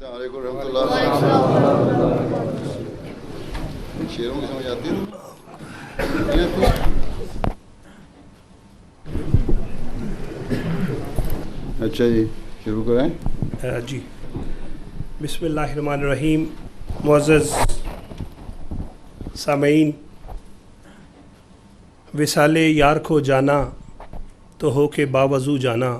السلام علیکم ورحمۃ اللہ۔ شیروں کی سمجھ آتی ہے؟ اچھا جی، شروع کریں۔ جی، بسم اللہ الرحمن الرحیم۔ معزز سامعین، وصال یار کو جانا تو ہو کے باوضو جانا،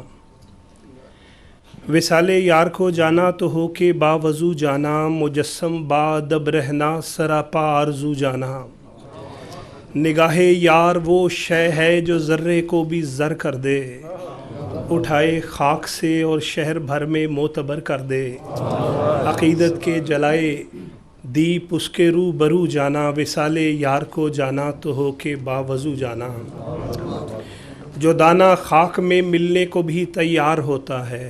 وصال یار کو جانا تو ہو کے باوضو جانا، مجسم بادب رہنا سراپا آرزو جانا، نگاہ یار وہ شے ہے جو ذرے کو بھی زر کر دے، اٹھائے خاک سے اور شہر بھر میں معتبر کر دے، عقیدت کے جلائے دیپ اس کے رو برو جانا، وصال یار کو جانا تو ہو کے باوضو جانا، جو دانہ خاک میں ملنے کو بھی تیار ہوتا ہے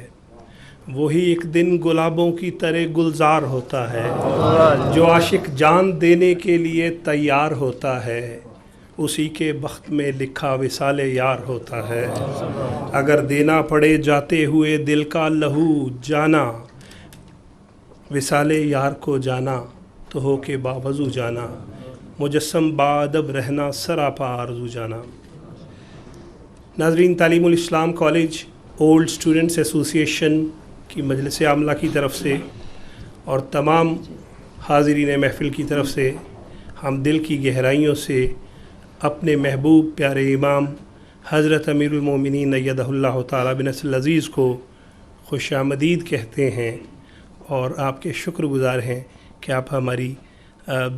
وہی ایک دن گلابوں کی طرح گلزار ہوتا ہے، جو عاشق جان دینے کے لیے تیار ہوتا ہے اسی کے بخت میں لکھا وصال یار ہوتا ہے، اگر دینا پڑے جاتے ہوئے دل کا لہو جانا، وصال یار کو جانا تو ہو کے باوضو جانا، مجسم بادب رہنا سراپا آرزو جانا۔ ناظرین، تعلیم الاسلام کالج اولڈ اسٹوڈنٹس ایسوسی ایشن کی مجلس عاملہ کی طرف سے اور تمام حاضرین محفل کی طرف سے ہم دل کی گہرائیوں سے اپنے محبوب پیارے امام حضرت امیر المومنین ایدہ اللہ تعالیٰ بنصر العزیز کو خوش آمدید کہتے ہیں اور آپ کے شکر گزار ہیں کہ آپ ہماری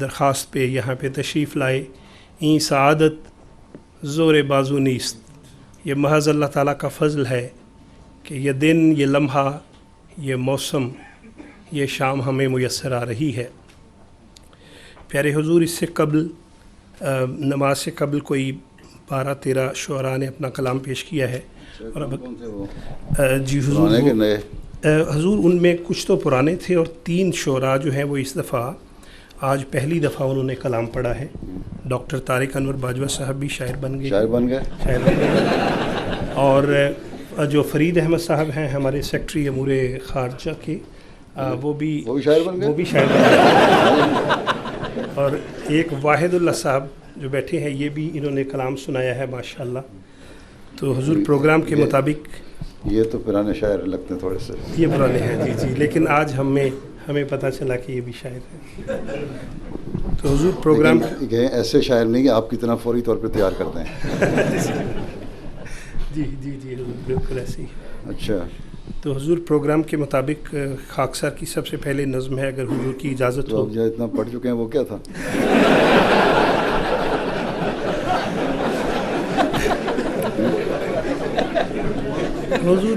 درخواست پہ یہاں پہ تشریف لائے۔ این سعادت زور بازو نیست، یہ محض اللہ تعالیٰ کا فضل ہے کہ یہ دن، یہ لمحہ، یہ موسم، یہ شام ہمیں میسر آ رہی ہے۔ پیارے حضور، اس سے قبل نماز سے قبل کوئی 12-13 شعراء نے اپنا کلام پیش کیا ہے اور اب جی حضور ان میں کچھ تو پرانے تھے اور 3 شعراء جو ہیں وہ اس دفعہ آج پہلی دفعہ انہوں نے کلام پڑھا ہے۔ ڈاکٹر طارق انور باجوہ صاحب بھی شاعر بن گئے اور جو فرید احمد صاحب ہیں ہمارے سیکٹری امور خارجہ کے، وہ بھی شاعر بن گئے اور ایک واحد اللہ صاحب جو بیٹھے ہیں یہ بھی انہوں نے کلام سنایا ہے ماشاءاللہ۔ تو حضور پروگرام کے مطابق یہ تو پرانے شاعر لگتے ہیں تھوڑے سے، یہ پرانے ہیں جی، لیکن آج ہمیں پتہ چلا کہ یہ بھی شاعر ہیں۔ تو حضور پروگرام ایسے شاعر نہیں کہ آپ کی طرح فوری طور پہ تیار کرتے ہیں۔ جی حضور بالکل ایسے ہی۔ اچھا، تو حضور پروگرام کے مطابق خاکسار کی سب سے پہلے نظم ہے، اگر حضور کی اجازت ہو۔ جو اتنا پڑھ چکے ہیں وہ کیا تھا؟ حضور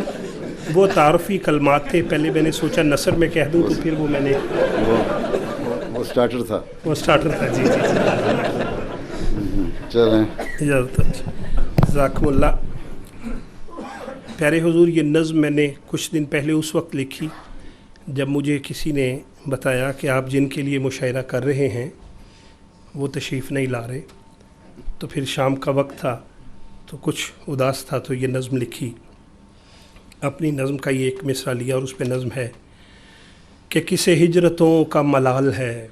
وہ تعارفی کلمات تھے، پہلے میں نے سوچا نثر میں کہہ دوں تو پھر وہ میں نے وہ سٹارٹر تھا جی چلیں اجازت ہے۔ جزاکم اللہ۔ پیارے حضور، یہ نظم میں نے کچھ دن پہلے اس وقت لکھی جب مجھے کسی نے بتایا کہ آپ جن کے لیے مشاعرہ کر رہے ہیں وہ تشریف نہیں لا رہے، تو پھر شام کا وقت تھا تو کچھ اداس تھا تو یہ نظم لکھی۔ اپنی نظم کا یہ ایک مصرع لیا اور اس پہ نظم ہے کہ کسے ہجرتوں کا ملال ہے،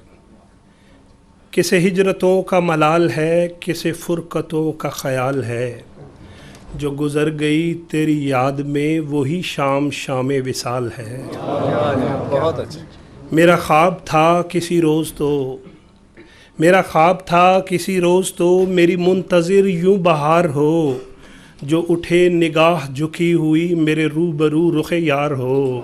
کسے ہجرتوں کا ملال ہے، کسے فرقتوں کا خیال ہے، جو گزر گئی تیری یاد میں وہی شام شام وصال ہے۔ بہت اچھا۔ میرا خواب تھا کسی روز تو میری منتظر یوں بہار ہو، جو اٹھے نگاہ جھکی ہوئی میرے روبرو رخ یار ہو،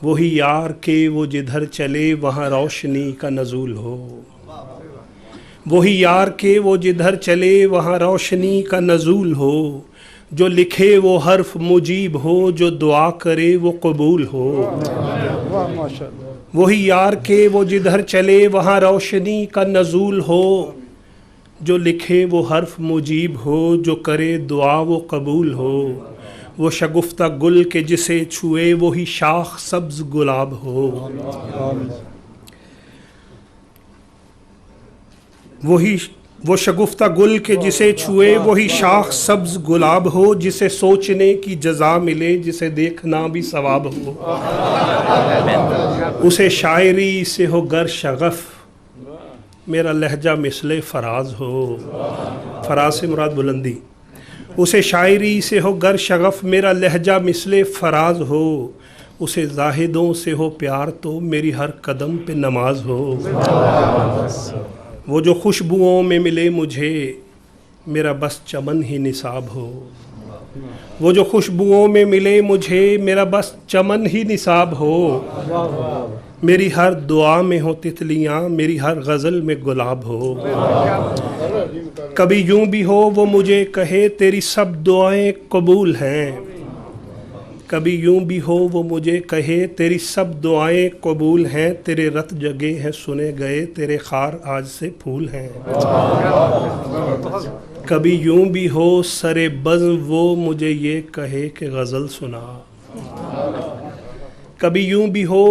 وہی یار کہ وہ جدھر چلے وہاں روشنی کا نزول ہو، وہی یار کہ وہ جدھر چلے وہاں روشنی کا نزول ہو، جو لکھے وہ حرف مجیب ہو، جو دعا کرے وہ قبول ہو، وہی یار کہ وہ جدھر چلے وہاں روشنی کا نزول ہو، جو لکھے وہ حرف مجیب ہو، جو کرے دعا وہ قبول ہو، وہ شگفتہ گل کے جسے چھوئے وہی شاخ سبز گلاب ہو، وہ شگفتہ گل کے جسے چھوئے وہی شاخ سبز گلاب ہو، جسے سوچنے کی جزا ملے جسے دیکھنا بھی ثواب ہو، اسے شاعری سے ہو گر شغف میرا لہجہ مثل فراز ہو، فراز سے مراد بلندی، اسے شاعری سے ہو گر شغف میرا لہجہ مثل فراز ہو، اسے زاہدوں سے ہو پیار تو میری ہر قدم پہ نماز ہو، وہ جو خوشبوؤں میں ملے مجھے میرا بس چمن ہی نصاب ہو، وہ جو خوشبوؤں میں ملے مجھے میرا بس چمن ہی نصاب ہو، میری ہر دعا میں ہو تتلیاں میری ہر غزل میں گلاب ہو، کبھی یوں بھی ہو وہ مجھے کہے تیری سب دعائیں قبول ہیں، کبھی یوں بھی ہو وہ مجھے کہے تیری سب دعائیں قبول ہیں، تیرے رت جگے ہیں سنے گئے تیرے خار آج سے پھول ہیں، کبھی یوں بھی ہو سرے بزم وہ مجھے یہ کہے کہ غزل سنا، کبھی یوں بھی ہو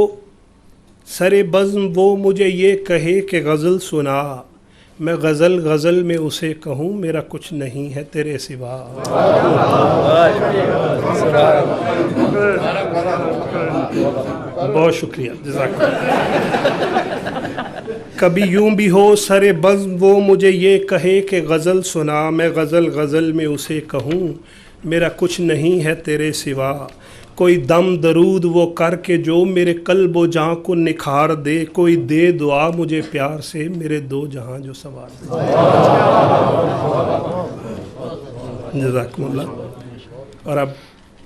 سرے بزم وہ مجھے یہ کہے کہ غزل سنا، میں غزل غزل میں اسے کہوں میرا کچھ نہیں ہے تیرے سوا، بہت شکریہ، جزاک اللہ۔ کبھی یوں بھی ہو سرے بزم وہ مجھے یہ کہے کہ غزل سنا، میں غزل غزل میں اسے کہوں میرا کچھ نہیں ہے تیرے سوا، کوئی دم درود وہ کر کے جو میرے قلب و جاں کو نکھار دے، کوئی دے دعا مجھے پیار سے میرے دو جہاں جو سوار دے، جزاکم اللہ۔ اور اب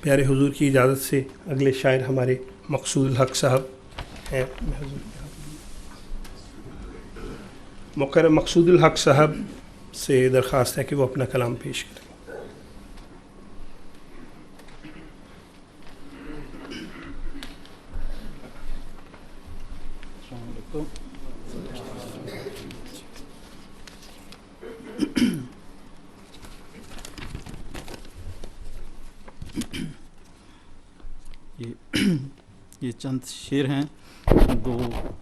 پیارے حضور کی اجازت سے اگلے شاعر ہمارے مقصود الحق صاحب ہیں، مقرر مقصود الحق صاحب سے درخواست ہے کہ وہ اپنا کلام پیش کریں۔ یہ چند شعر ہیں، دو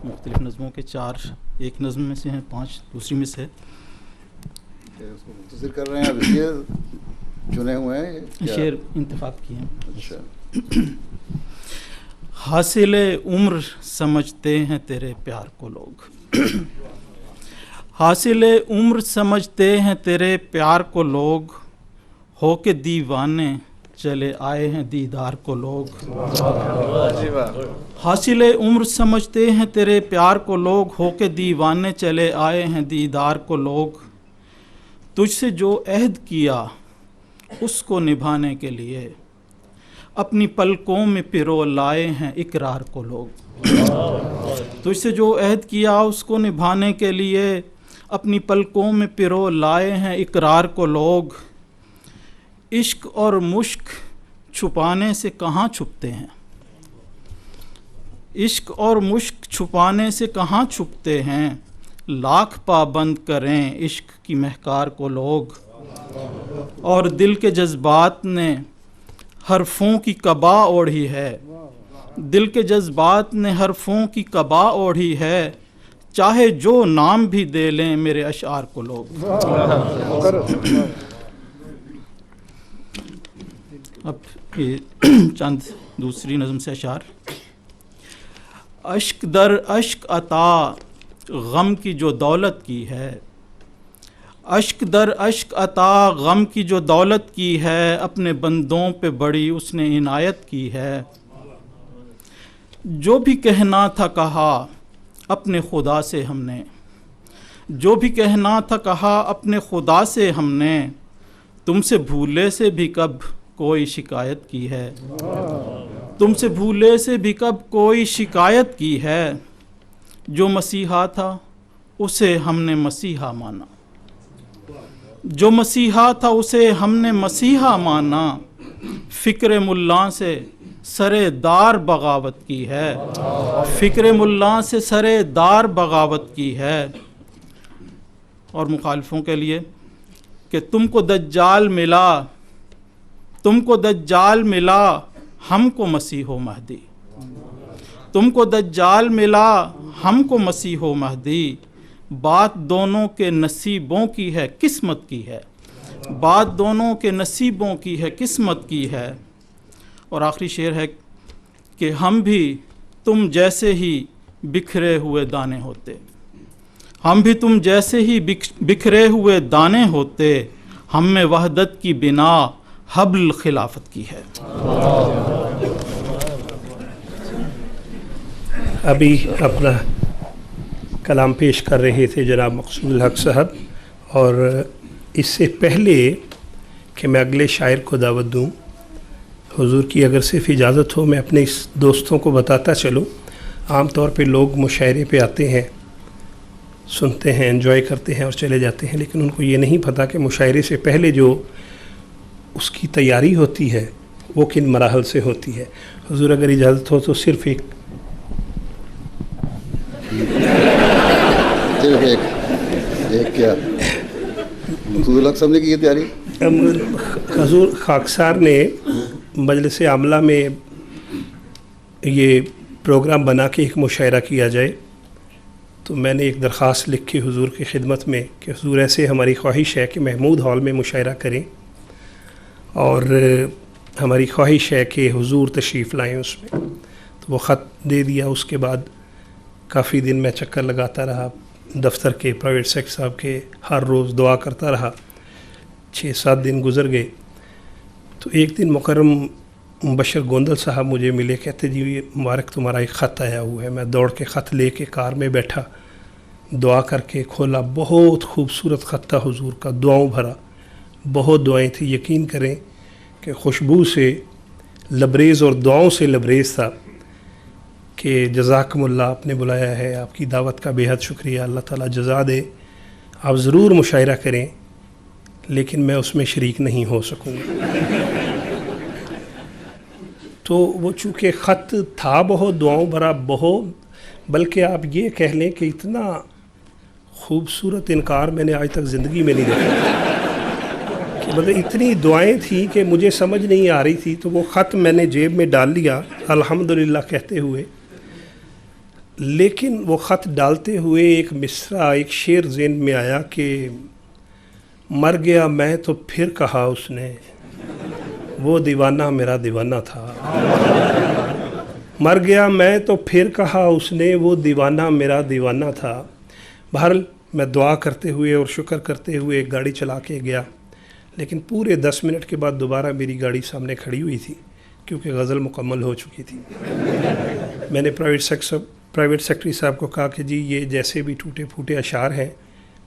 مختلف نظموں کے، چار ایک نظم میں سے ہیں، 5 دوسری میں سے ہے۔ اس کو مختصر کر رہے ہیں اب اس لیے چنے ہوئے ہیں شعر انتخاب کیے ہیں۔ اچھا۔ حاصل عمر سمجھتے ہیں تیرے پیار کو لوگ، حاصل عمر سمجھتے ہیں تیرے پیار کو لوگ، ہو کے دیوانے چلے آئے ہیں دیدار کو لوگ، حاصل عمر سمجھتے ہیں تیرے پیار کو لوگ، ہو کے دیوانے چلے آئے ہیں دیدار کو لوگ، تجھ سے جو عہد کیا اس کو نبھانے کے لیے اپنی پلکوں میں پرو لائے ہیں اقرار کو لوگ، تجھ سے جو عہد کیا اس کو نبھانے کے لیے اپنی پلکوں میں پرو لائے ہیں اقرار کو لوگ، عشق اور مشک چھپانے سے کہاں چھپتے ہیں، عشق اور مشک چھپانے سے کہاں چھپتے ہیں، لاکھ پابند کریں عشق کی مہکار کو لوگ، اور دل کے جذبات نے حرفوں کی قبا اوڑھی ہے، دل کے جذبات نے حرفوں کی قبا اوڑھی ہے، چاہے جو نام بھی دے لیں میرے اشعار کو لوگ۔ اب یہ چند دوسری نظم سے اشعار۔ اشک در اشک عطا غم کی جو دولت کی ہے، اشک در اشک عطا غم کی جو دولت کی ہے، اپنے بندوں پہ بڑی اس نے عنایت کی ہے، جو بھی کہنا تھا کہا اپنے خدا سے ہم نے، جو بھی کہنا تھا کہا اپنے خدا سے ہم نے، تم سے بھولے سے بھی کب کوئی شکایت کی ہے، تم سے بھولے سے بھی کب کوئی شکایت کی ہے، جو مسیحا تھا اسے ہم نے مسیحا مانا، جو مسیحا تھا اسے ہم نے مسیحا مانا، فکر ملاں سے سرے دار بغاوت کی ہے، فکر ملاں سے سرے دار بغاوت کی ہے۔ اور مخالفوں کے لیے کہ تم کو دجال ملا، تم کو دجال ملا ہم کو مسیح و مہدی، تم کو دجال ملا ہم کو مسیح و مہدی، بات دونوں کے نصیبوں کی ہے قسمت کی ہے، بات دونوں کے نصیبوں کی ہے قسمت کی ہے۔ اور آخری شعر ہے کہ ہم بھی تم جیسے ہی بکھرے ہوئے دانے ہوتے، ہم بھی تم جیسے ہی بکھرے ہوئے دانے ہوتے، ہم میں وحدت کی بنا حبل خلافت کی ہے۔ ابھی اپنا کلام پیش کر رہے تھے جناب مقصود الحق صاحب، اور اس سے پہلے کہ میں اگلے شاعر کو دعوت دوں، حضور کی اگر صرف اجازت ہو میں اپنے اس دوستوں کو بتاتا چلوں۔ عام طور پہ لوگ مشاعرے پہ آتے ہیں، سنتے ہیں، انجوائے کرتے ہیں اور چلے جاتے ہیں، لیکن ان کو یہ نہیں پتہ کہ مشاعرے سے پہلے جو اس کی تیاری ہوتی ہے وہ کن مراحل سے ہوتی ہے۔ حضور اگر اجازت ہو تو صرف ایک کیا مقصود الحق صاحب نے کی یہ تیاری؟ حضور خاکسار نے مجلس عاملہ میں یہ پروگرام بنا کے ایک مشاعرہ کیا جائے، تو میں نے ایک درخواست لکھی حضور کی خدمت میں کہ حضور ایسے ہماری خواہش ہے کہ محمود ہال میں مشاعرہ کریں، اور ہماری خواہش ہے کہ حضور تشریف لائیں اس میں۔ تو وہ خط دے دیا۔ اس کے بعد کافی دن میں چکر لگاتا رہا دفتر کے، پرائیویٹ سیکٹر صاحب کے، ہر روز دعا کرتا رہا۔ 6-7 دن گزر گئے تو ایک دن مکرم مبشر گوندل صاحب مجھے ملے، کہتے جی یہ مبارک تمہارا ایک خط آیا ہوا ہے۔ میں دوڑ کے خط لے کے کار میں بیٹھا، دعا کر کے کھولا، بہت خوبصورت خط تھا حضور کا، دعاؤں بھرا، بہت دعائیں تھیں، یقین کریں کہ خوشبو سے لبریز اور دعاؤں سے لبریز تھا کہ جزاکم اللہ، آپ نے بلایا ہے، آپ کی دعوت کا بے حد شکریہ، اللہ تعالیٰ جزا دے، آپ ضرور مشاعرہ کریں، لیکن میں اس میں شریک نہیں ہو سکوں گا۔ تو وہ چونکہ خط تھا بہت دعاؤں بھرا، بہت، بلکہ آپ یہ کہہ لیں کہ اتنا خوبصورت انکار میں نے آج تک زندگی میں نہیں دیکھا، کہ مطلب اتنی دعائیں تھیں کہ مجھے سمجھ نہیں آ رہی تھی۔ تو وہ خط میں نے جیب میں ڈال لیا الحمدللہ کہتے ہوئے، لیکن وہ خط ڈالتے ہوئے ایک مصرع، ایک شعر ذہن میں آیا کہ مر گیا میں تو پھر کہا اس نے وہ دیوانہ میرا دیوانہ تھا، مر گیا میں تو پھر کہا اس نے وہ دیوانہ میرا دیوانہ تھا۔ بہرحال میں دعا کرتے ہوئے اور شکر کرتے ہوئے گاڑی چلا کے گیا، لیکن پورے 10 منٹ کے بعد دوبارہ میری گاڑی سامنے کھڑی ہوئی تھی کیونکہ غزل مکمل ہو چکی تھی۔ میں نے پرائیویٹ سیکرٹری صاحب کو کہا کہ جی یہ جیسے بھی ٹوٹے پھوٹے اشعار ہیں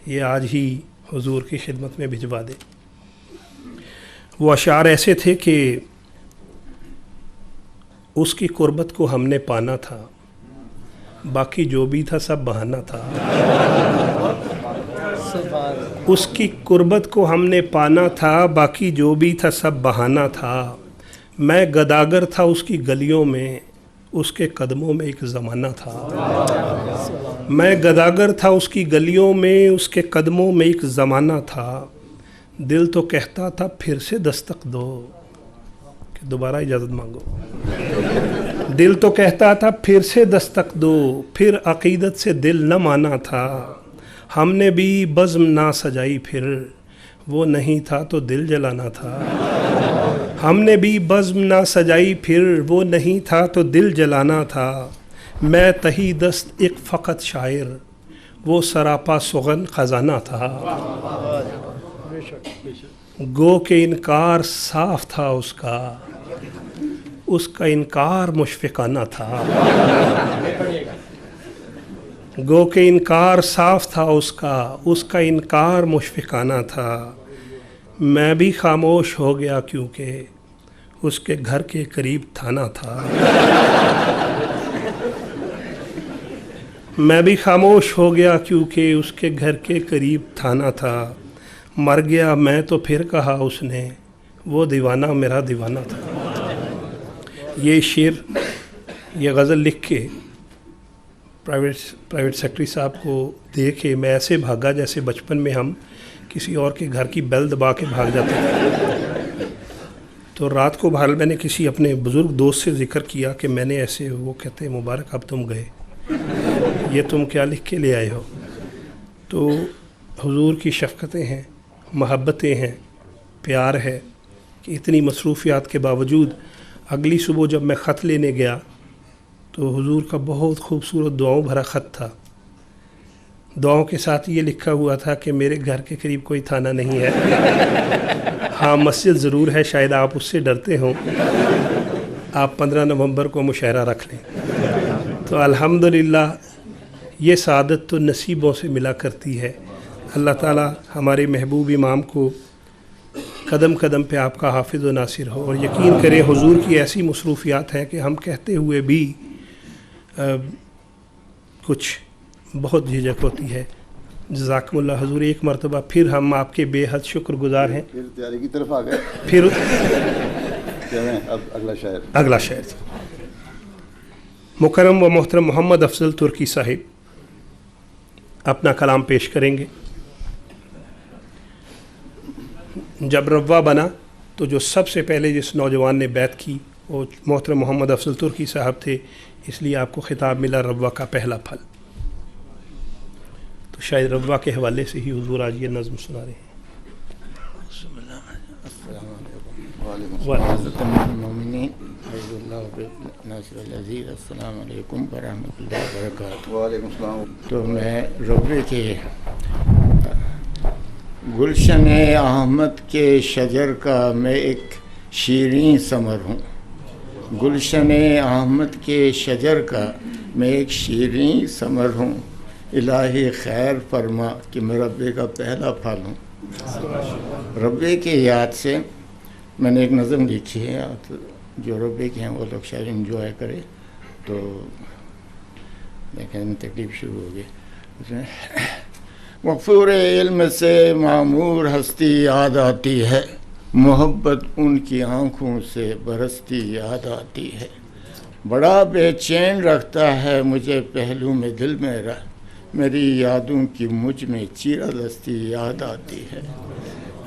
یہ آج ہی حضور کی خدمت میں بھجوا دے۔ وہ اشعار ایسے تھے کہ اس کی قربت کو ہم نے پانا تھا، باقی جو بھی تھا سب بہانہ تھا۔ اس کی قربت کو ہم نے پانا تھا، باقی جو بھی تھا سب بہانہ تھا۔ میں گداگر تھا اس کی گلیوں میں، اس کے قدموں میں ایک زمانہ تھا۔ میں گداگر تھا اس کی گلیوں میں، اس کے قدموں میں ایک زمانہ تھا۔ دل تو کہتا تھا پھر سے دستک دو، کہ دوبارہ اجازت مانگو۔ دل تو کہتا تھا پھر سے دستک دو، پھر عقیدت سے دل نہ مانا تھا۔ ہم نے بھی بزم نہ سجائی پھر، وہ نہیں تھا تو دل جلانا تھا۔ ہم نے بھی بزم نہ سجائی پھر، وہ نہیں تھا تو دل جلانا تھا۔ میں تہی دست ایک فقط شاعر، وہ سراپا سخن خزانہ تھا۔ گو کہ انکار صاف تھا اس کا انکار مشفقانہ تھا۔ گو کہ انکار صاف تھا اس کا انکار مشفقانہ تھا۔ میں بھی خاموش ہو گیا کیونکہ اس کے گھر کے قریب تھانہ تھا۔ میں بھی خاموش ہو گیا کیونکہ اس کے گھر کے قریب تھانہ تھا۔ مر گیا میں تو پھر کہا اس نے وہ دیوانہ میرا دیوانہ تھا۔ یہ شعر، یہ غزل لکھ کے پرائیویٹ سیکرٹری صاحب کو دے کے میں ایسے بھاگا جیسے بچپن میں ہم کسی اور کے گھر کی بیل دبا کے بھاگ جاتے تھے۔ تو رات کو بہرحال میں نے کسی اپنے بزرگ دوست سے ذکر کیا کہ میں نے ایسے، وہ کہتے مبارک اب تم گئے، یہ تم کیا لکھ کے لے آئے ہو؟ تو حضور کی شفقتیں ہیں، محبتیں ہیں، پیار ہے کہ اتنی مصروفیات کے باوجود اگلی صبح جب میں خط لینے گیا تو حضور کا بہت خوبصورت دعاؤں بھرا خط تھا. دعاؤں کے ساتھ یہ لکھا ہوا تھا کہ میرے گھر کے قریب کوئی تھانہ نہیں ہے، ہاں مسجد ضرور ہے، شاید آپ اس سے ڈرتے ہوں، آپ 15 نومبر کو مشاعرہ رکھ لیں. تو الحمدللہ یہ سعادت تو نصیبوں سے ملا کرتی ہے. اللہ تعالی ہمارے محبوب امام کو قدم قدم پہ آپ کا حافظ و ناصر ہو. اور یقین کریں حضور کی ایسی مصروفیات ہیں کہ ہم کہتے ہوئے بھی کچھ بہت جھجک ہوتی ہے. جزاکم اللہ حضور. ایک مرتبہ پھر ہم آپ کے بے حد شکر گزار ہیں. پھر تیاری کی طرف آ گئے. پھر اب اگلا شعر مکرم و محترم محمد افضل ترکی صاحب اپنا کلام پیش کریں گے. جب روا بنا تو جو سب سے پہلے جس نوجوان نے بیعت کی وہ محترم محمد افضل ترکی صاحب تھے، اس لیے آپ کو خطاب ملا روا کا پہلا پھل. تو شاید روا کے حوالے سے ہی حضور آج یہ نظم سنا رہے ہیں. السلام علیکم ورحمۃ اللہ وبرکاتہ. وعلیکم السلام. تو میں ربے کے گلشن احمد کے شجر کا میں ایک شیریں ثمر ہوں. گلشن احمد کے شجر کا میں ایک شیریں ثمر ہوں. الہی خیر فرما کہ میں ربے کا پہلا پھل ہوں. ربے کے یاد سے میں نے ایک نظم لکھی ہے، جو ربے کے ہیں وہ لوگ شاید انجوائے کرے. تو لیکن تکلیف شروع ہو گئی. مغفور علم سے معمور ہستی یاد آتی ہے، محبت ان کی آنکھوں سے برستی یاد آتی ہے. بڑا بے چین رکھتا ہے مجھے پہلو میں دل میرا، میری یادوں کی مجھ میں چیرہ دستی یاد آتی ہے.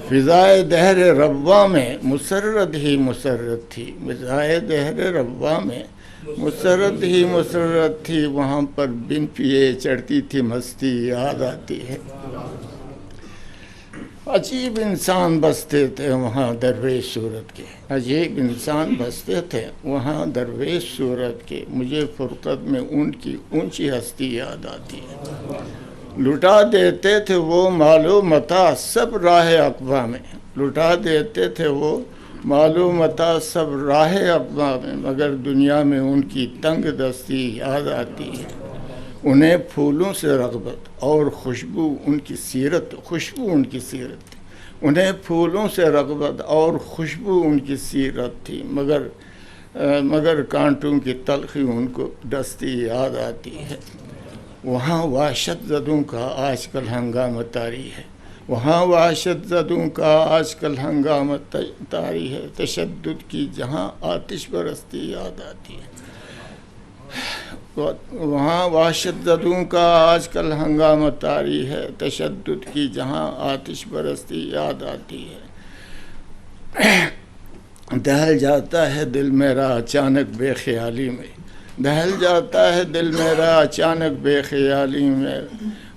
فضائے دہر ربا میں مسرت ہی مسرت تھی، فضائے دہر ربا میں مسرت ہی مسرت تھی، وہاں پر بن پیے چڑھتی تھی مستی یاد آتی ہے. عجیب انسان بستے تھے وہاں درویش صورت کے، عجیب انسان بستے تھے وہاں درویش صورت کے، مجھے فرقت میں ان کی اونچی ہستی یاد آتی ہے. لٹا دیتے تھے وہ مال و متاع سب راہ عقبہ میں، لٹا دیتے تھے وہ مال و متاع سب راہ عقبہ میں، مگر دنیا میں ان کی تنگ دستی یاد آتی ہے. انہیں پھولوں سے رغبت اور خوشبو ان کی سیرت، خوشبو ان کی سیرت تھی. انہیں پھولوں سے رغبت اور خوشبو ان کی سیرت تھی، مگر کانٹوں کی تلخی ان کو ڈستی یاد آتی ہے. وہاں وحشت زدوں کا آج کل ہنگامہ طاری ہے، وہاں وحشت زدوں کا آج کل ہنگامہ طاری ہے. تشدد کی جہاں آتش برستی یاد آتی ہے، وہاں وحشت زدوں کا آج کل ہنگامہ طاری ہے. تشدد کی جہاں آتش برستی یاد آتی ہے. دہل جاتا ہے دل میرا اچانک بے خیالی میں، دہل جاتا ہے دل میرا اچانک بے خیالی میں،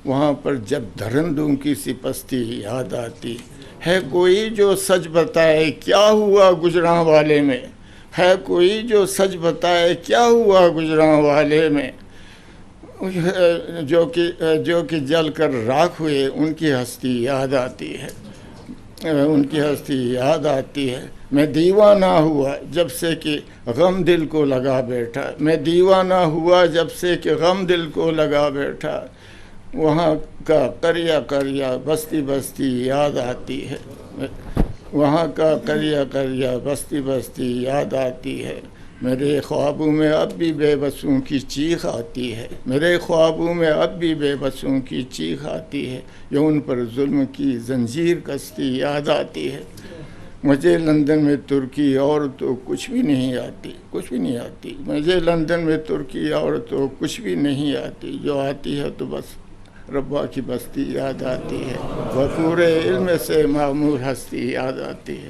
وہاں پر جب درندوں کی سی پستی یاد آتی ہے. کوئی جو سچ بتائے کیا ہوا گجراں والے میں، ہے کوئی جو سچ بتائے کیا ہوا گجراں والے میں، جو کہ جل کر راکھ ہوئے ان کی ہستی یاد آتی ہے، ان کی ہستی یاد آتی ہے. میں دیوانہ ہوا جب سے کہ غم دل کو لگا بیٹھا، میں دیوانہ ہوا جب سے کہ غم دل کو لگا بیٹھا. وہاں کا قریہ قریہ بستی بستی یاد آتی ہے، وہاں کا قریہ قریہ بستی بستی یاد آتی ہے. میرے خوابوں میں اب بھی بے بسوں کی چیخ آتی ہے، میرے خوابوں میں اب بھی بے بسوں کی چیخ آتی ہے. یہ ان پر ظلم کی زنجیر کستی یاد آتی ہے. مجھے لندن میں ترکی اور تو کچھ بھی نہیں آتی، کچھ بھی نہیں آتی. مجھے لندن میں ترکی اور تو کچھ بھی نہیں آتی، جو آتی ہے تو بس ربا کی بستی یاد آتی ہے. غفور علم سے معمور ہستی یاد آتی ہے.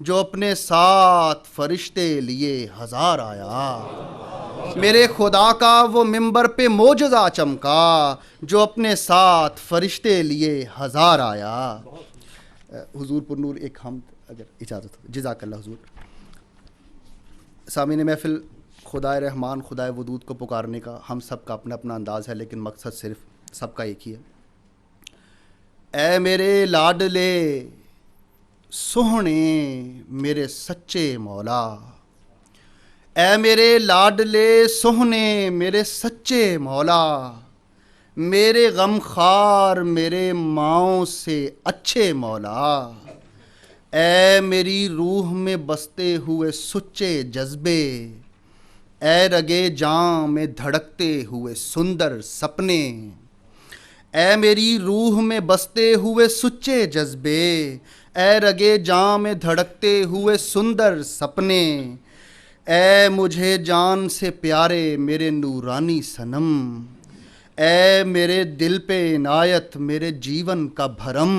جو اپنے ساتھ فرشتے لیے ہزار آیا. میرے خدا کا وہ ممبر پہ معجزہ چمکا جو اپنے ساتھ فرشتے لیے ہزار آیا. حضور پر نور ایک حمد اگر اجازت ہو. جزاک اللہ حضور. سامعین محفل، خدائے رحمان خدائے ودود کو پکارنے کا ہم سب کا اپنا اپنا انداز ہے، لیکن مقصد صرف سب کا ایک ہی ہے. اے میرے لاڈلے سوہنے میرے سچے مولا، اے میرے لاڈلے سوہنے میرے سچے مولا، میرے غم خار میرے ماؤں سے اچھے مولا، اے میری روح میں بستے ہوئے سچے جذبے، اے رگے جاں میں دھڑکتے ہوئے سندر سپنے، اے میری روح میں بستے ہوئے سچے جذبے، اے رگے جاں میں دھڑکتے ہوئے سندر سپنے، اے مجھے جان سے پیارے میرے نورانی صنم، اے میرے دل پہ عنایت میرے جیون کا بھرم،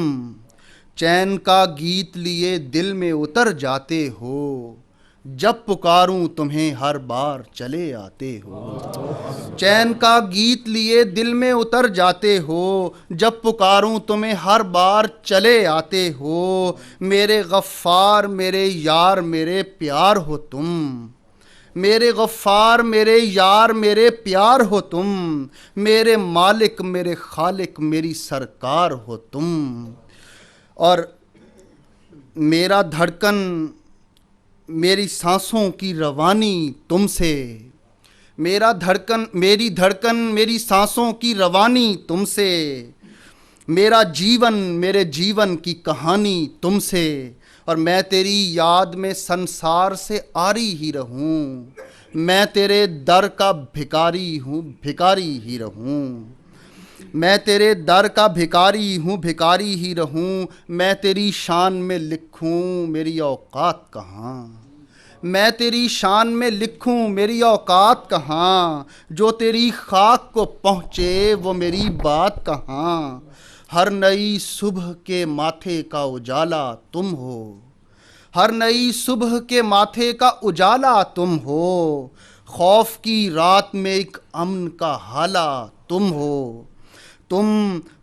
چین کا گیت لیے دل میں اتر جاتے ہو، جب پکاروں تمہیں ہر بار چلے آتے ہو. چین کا گیت لیے دل میں اتر جاتے ہو، جب پکاروں تمہیں ہر بار چلے آتے ہو. میرے غفار میرے یار میرے پیار ہو تم، میرے غفار میرے یار میرے پیار ہو تم، میرے مالک میرے خالق میری سرکار ہو تم. اور میرا دھڑکن میری سانسوں کی روانی تم سے، میرا دھڑکن میری دھڑکن میری سانسوں کی روانی تم سے، میرا جیون میرے جیون کی کہانی تم سے. اور میں تیری یاد میں سنسار سے آری ہی رہوں، میں تیرے در کا بھکاری ہوں بھکاری ہی رہوں، میں تیرے در کا بھکاری ہوں بھکاری ہی رہوں. میں تیری شان میں لکھوں میری اوقات کہاں، میں تیری شان میں لکھوں میری اوقات کہاں، جو تیری خاک کو پہنچے وہ میری بات کہاں. ہر نئی صبح کے ماتھے کا اجالا تم ہو، ہر نئی صبح کے ماتھے کا اجالا تم ہو، خوف کی رات میں ایک امن کا حالہ تم ہو. تم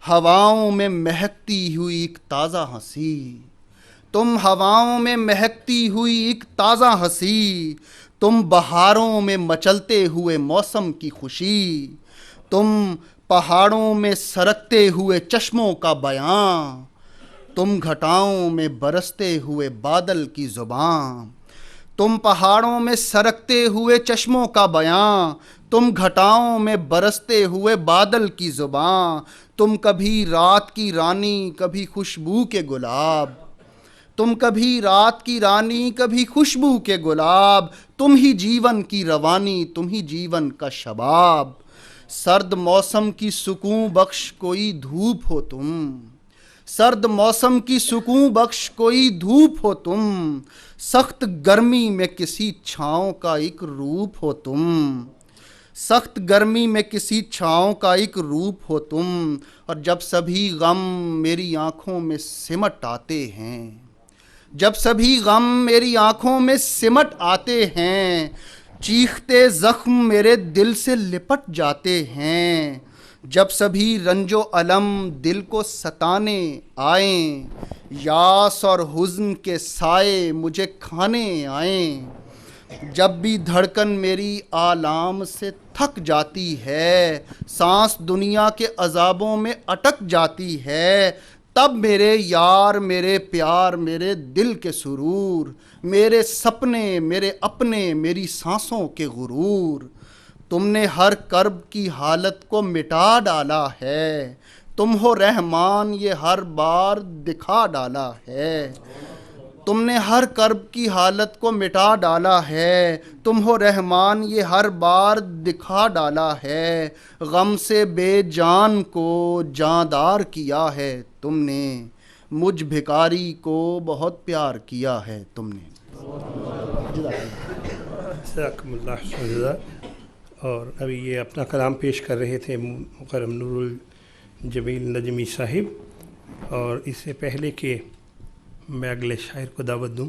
ہواؤں میں مہکتی ہوئی ایک تازہ ہنسی، تم ہواؤں میں مہکتی ہوئی ایک تازہ ہنسی، تم بہاروں میں مچلتے ہوئے موسم کی خوشی، تم پہاڑوں میں سرکتے ہوئے چشموں کا بیان، تم گھٹاؤں میں برستے ہوئے بادل کی زبان، تم پہاڑوں میں سرکتے ہوئے چشموں کا بیان، تم گھٹاؤں میں برستے ہوئے بادل کی زبان. تم کبھی رات کی رانی کبھی خوشبو کے گلاب، تم کبھی رات کی رانی کبھی خوشبو کے گلاب، تم ہی جیون کی روانی تم ہی جیون کا شباب. سرد موسم کی سکون بخش کوئی دھوپ ہو تم، سرد موسم کی سکون بخش کوئی دھوپ ہو تم، سخت گرمی میں کسی چھاؤں کا ایک روپ ہو تم، سخت گرمی میں کسی چھاؤں کا ایک روپ ہو تم. اور جب سبھی غم میری آنکھوں میں سمٹ آتے ہیں، جب سبھی غم میری آنکھوں میں سمٹ آتے ہیں، چیختے زخم میرے دل سے لپٹ جاتے ہیں، جب سبھی رنج و الم دل کو ستانے آئیں، یاس اور حزن کے سائے مجھے کھانے آئیں، جب بھی دھڑکن میری آلام سے تھک جاتی ہے، سانس دنیا کے عذابوں میں اٹک جاتی ہے، تب میرے یار میرے پیار میرے دل کے سرور، میرے سپنے میرے اپنے میری سانسوں کے غرور. تم نے ہر کرب کی حالت کو مٹا ڈالا ہے، تم ہو رحمان یہ ہر بار دکھا ڈالا ہے، تم نے ہر کرب کی حالت کو مٹا ڈالا ہے، تم ہو رحمان یہ ہر بار دکھا ڈالا ہے. غم سے بے جان کو جاندار کیا ہے تم نے، مجھ بھکاری کو بہت پیار کیا ہے تم نے. جزاکم اللہ خیر. اور ابھی یہ اپنا کلام پیش کر رہے تھے مکرم نور الجمیل نجمی صاحب. اور اس سے پہلے کہ میں اگلے شاعر کو دعوت دوں،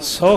100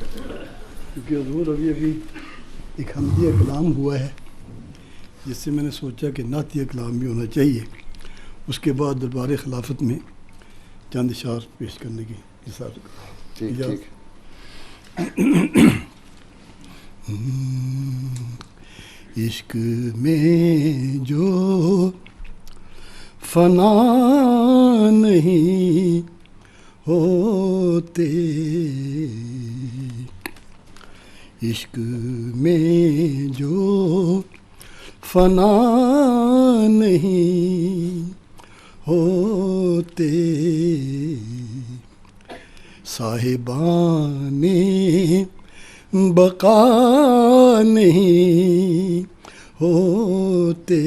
کیونکہ حضور ابھی ایک حمدیہ کلام ہوا ہے جس سے میں نے سوچا کہ نعتیہ کلام بھی ہونا چاہیے. اس کے بعد دربار خلافت میں چند اشعار پیش کرنے کی ٹھیک. عشق میں جو فنا نہیں ہوتے، عشق میں جو فنا نہیں ہوتے، صاحبان بقا نہیں ہوتے،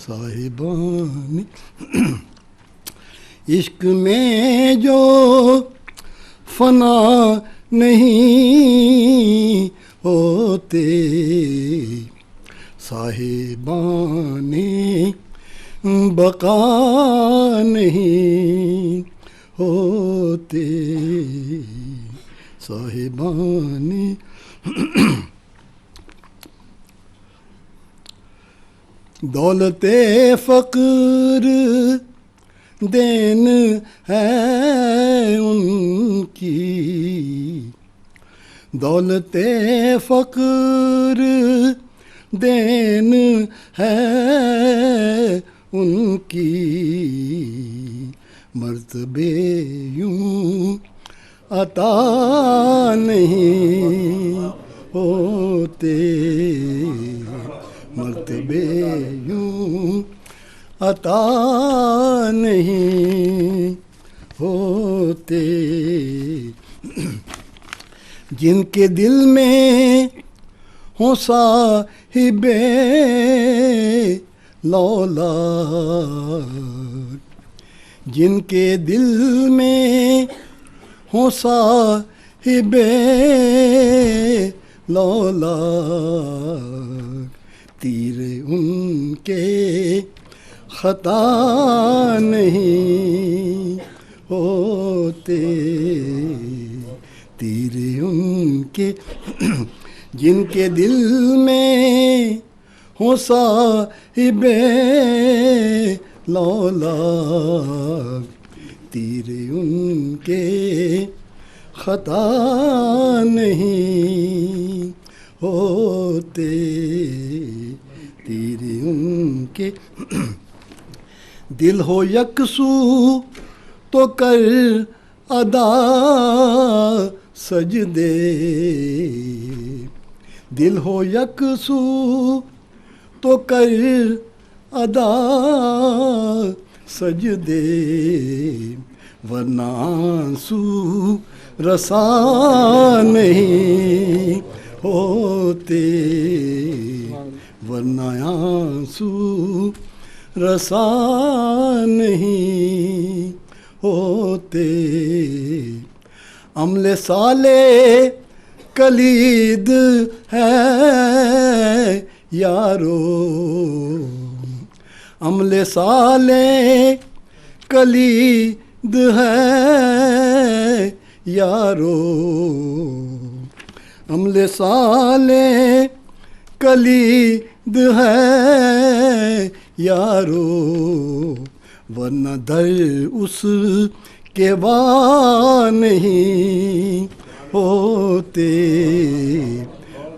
صاحبان عشق میں جو فنا نہیں ہوتے، صاحبان بقا نہیں ہوتے، صاحبان دولت فقر دین ہے ان کی، دولت فقر دین ہے ان کی، مرتبے یوں عطا نہیں ہوتے، مرتبے یوں عطا نہیں ہوتے، جن کے دل میں ہوں صاحب لولا، جن کے دل میں ہوں صاحب لولا، تیر ان کے خطا نہیں ہوتے، تیر ان کے جن کے دل میں ہوں صاحب لولا، تیر ان کے خطا نہیں ہوتے، تیر ان کے دل ہو یکسو تو کر ادا سجدے، دل ہو یکسو تو کر ادا سجدے، ورنہ آنسو رسا نہیں ہوتے، ورنہ آنسو رسا نہیں ہوتے، عمل صالح کلید ہے یارو، عمل صالح کلید ہے یارو، عمل صالح کلید ہے یارو، ورنہ در اس کے وا نہیں ہوتے،